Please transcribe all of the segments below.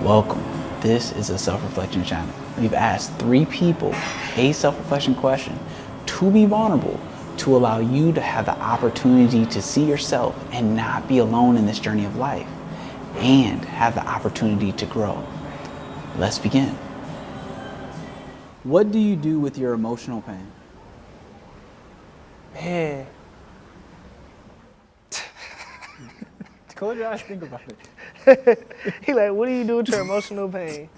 Welcome. This is a self-reflection channel. We've asked 3 people a self-reflection question to be vulnerable, to allow you to have the opportunity to see yourself and not be alone in this journey of life, and have the opportunity to grow. Let's begin. What do you do with your emotional pain? Man. Close your eyes, think about it. He like, what do you do with your emotional pain?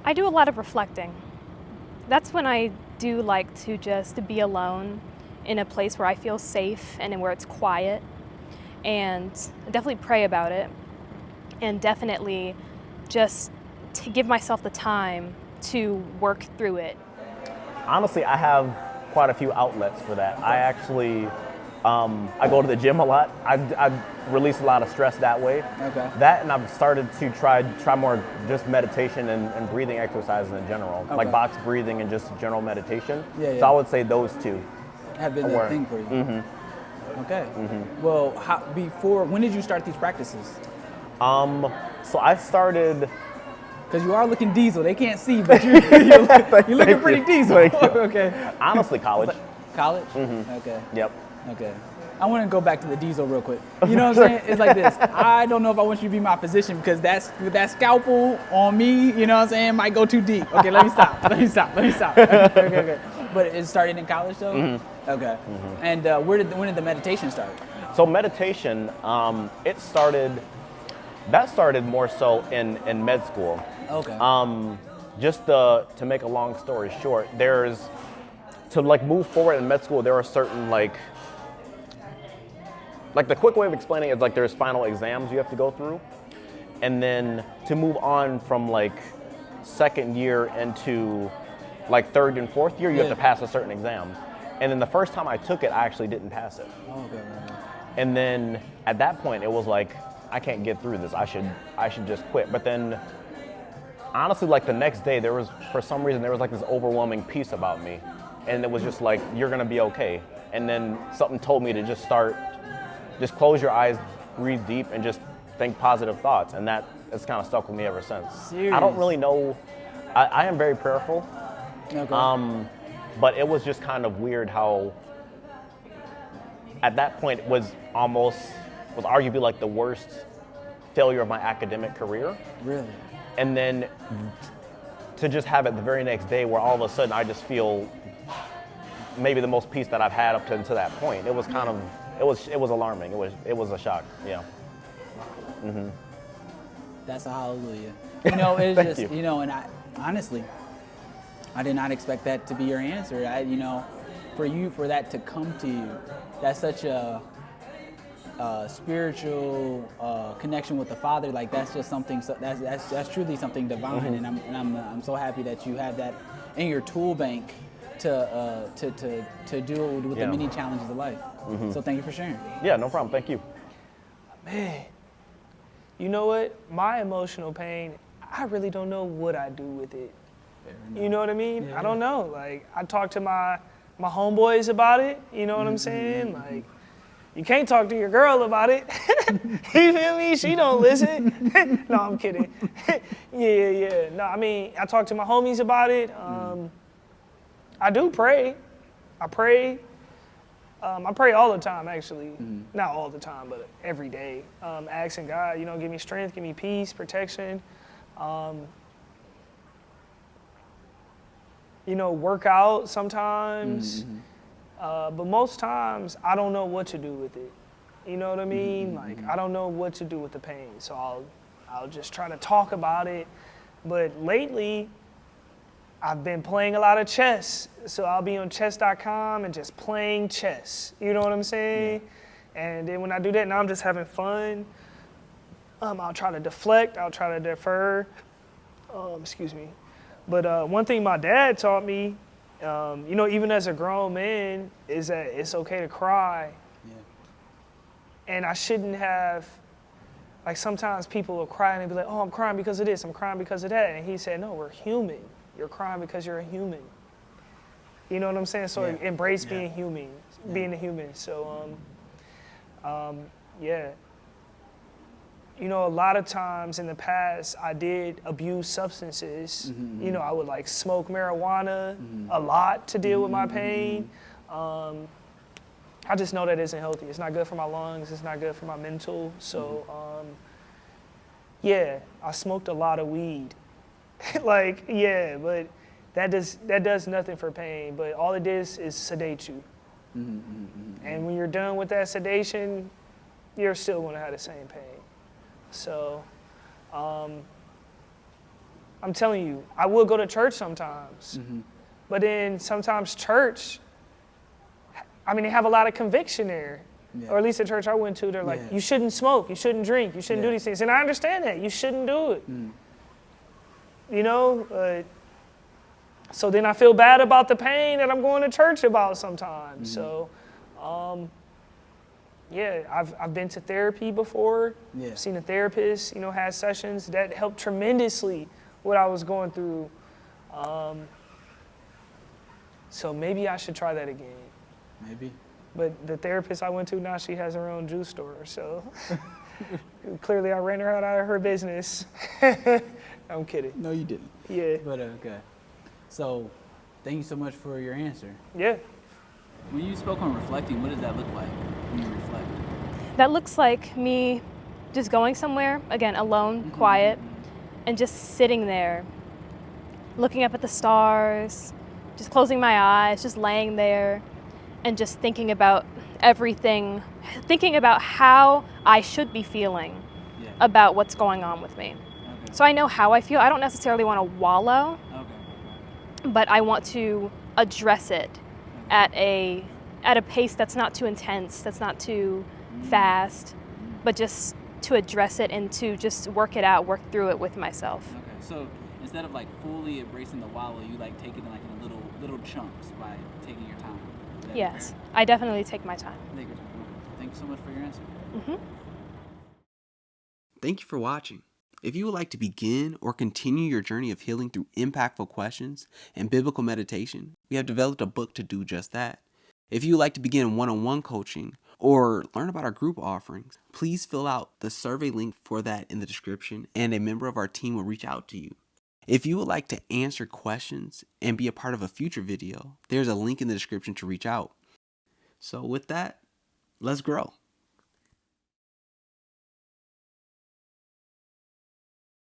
I do a lot of reflecting. That's when I do like to just be alone in a place where I feel safe and where it's quiet, and definitely pray about it, and definitely just to give myself the time to work through it. Honestly, I have quite a few outlets for that. I actually, I go to the gym a lot. I release a lot of stress that way. Okay. That, and I've started to try more just meditation and breathing exercises in general, like box breathing and just general meditation. Yeah. So I would say those two Have been that thing for you. Mm-hmm. Okay. Mm-hmm. Well, when did you start these practices? So I started. Because you are looking diesel. They can't see, but you're looking pretty diesel. Okay. Honestly, college. College? Mm-hmm. Okay. Yep. Okay. I want to go back to the diesel real quick. You know what I'm saying? It's like this. I don't know if I want you to be my physician, because with that scalpel on me, you know what I'm saying, might go too deep. Okay, let me stop. Okay. But it started in college though? Mm-hmm. Okay. Mm-hmm. And when did the meditation start? So meditation, that started more so in med school. Okay. Just to make a long story short, to move forward in med school, there are certain like the quick way of explaining it is there's final exams you have to go through, and then to move on from second year into third and fourth year, you have to pass a certain exam. And then the first time I took it, I actually didn't pass it. Okay. And then at that point, it was I can't get through this. I should just quit. But then, honestly, the next day, for some reason there was this overwhelming peace about me, and it was just you're gonna be okay. And then something told me to just close your eyes, breathe deep, and just think positive thoughts. And that has kind of stuck with me ever since. Serious? I don't really know. I am very prayerful. Okay. But it was just kind of weird how, at that point, it was arguably the worst failure of my academic career. Really? And then to just have it the very next day, where all of a sudden I just feel maybe the most peace that I've had up to that point. It was kind of, it was alarming. It was a shock. Yeah. Mm-hmm. That's a hallelujah. It's Thank just, you. And I honestly, I did not expect that to be your answer. For that to come to you, that's such a spiritual connection with the Father. That's just something. That's truly something divine. Mm-hmm. And I'm so happy that you have that in your tool bank to deal with the many challenges of life. Mm-hmm. So thank you for sharing. Yeah, no problem. Thank you. Man, you know what? My emotional pain, I really don't know what I do with it. You know what I mean? Yeah. I don't know. I talk to my homeboys about it. You know what I'm saying? You can't talk to your girl about it. You feel me? She don't listen. No, I'm kidding. Yeah. No, I mean, I talk to my homies about it. I do pray. I pray. I pray all the time, actually. Not all the time, but every day. Asking God, give me strength, give me peace, protection. Work out sometimes. Mm-hmm. But most times, I don't know what to do with it. You know what I mean? Mm-hmm. I don't know what to do with the pain. So I'll just try to talk about it. But lately, I've been playing a lot of chess. So I'll be on chess.com and just playing chess. You know what I'm saying? Yeah. And then when I do that, now I'm just having fun. I'll try to deflect. I'll try to defer. Excuse me. But one thing my dad taught me, even as a grown man, is that it's okay to cry. Yeah. And I shouldn't have, sometimes people will cry and they'll be like, oh, I'm crying because of this, I'm crying because of that. And he said, no, we're human. You're crying because you're a human. You know what I'm saying? So embrace being human, being a human. So, yeah. you know, a lot of times in the past, I did abuse substances. You know, I would like smoke marijuana a lot to deal with my pain. I just know that isn't healthy. It's not good for my lungs. It's not good for my mental. So, yeah, I smoked a lot of weed. Like, yeah, but that does nothing for pain. But all it is sedate you. And when you're done with that sedation, you're still going to have the same pain. So, I'm telling you, I will go to church sometimes. But then sometimes church, I mean, they have a lot of conviction there. Yeah. Or at least the church I went to, they're like, you shouldn't smoke, you shouldn't drink, you shouldn't do these things. And I understand that, you shouldn't do it. You know, so then I feel bad about the pain that I'm going to church about sometimes. So, yeah, I've been to therapy before. I've seen a therapist, you know, had sessions that helped tremendously what I was going through. So maybe I should try that again. Maybe. But the therapist I went to now, she has her own juice store. So clearly I ran her out of her business. I'm kidding. No, you didn't. Yeah. But okay. So thank you so much for your answer. Yeah. When you spoke on reflecting, what does that look like when you reflect? That looks like me just going somewhere, again, alone, quiet, and just sitting there, looking up at the stars, just closing my eyes, just laying there, and just thinking about everything, thinking about how I should be feeling about what's going on with me. Okay. So I know how I feel. I don't necessarily want to wallow, but I want to address it at a pace that's not too intense, that's not too fast, but just to address it and to just work it out, work through it with myself. Okay, so instead of like fully embracing the wallow, you like take it in like in little chunks by taking your time. Yes, fair? I definitely take my time. Thank you so much for your answer. Thank you for watching. If you would like to begin or continue your journey of healing through impactful questions and biblical meditation, we have developed a book to do just that. If you would like to begin one-on-one coaching or learn about our group offerings, please fill out the survey link for that in the description and a member of our team will reach out to you. If you would like to answer questions and be a part of a future video, there's a link in the description to reach out. So with that, let's grow.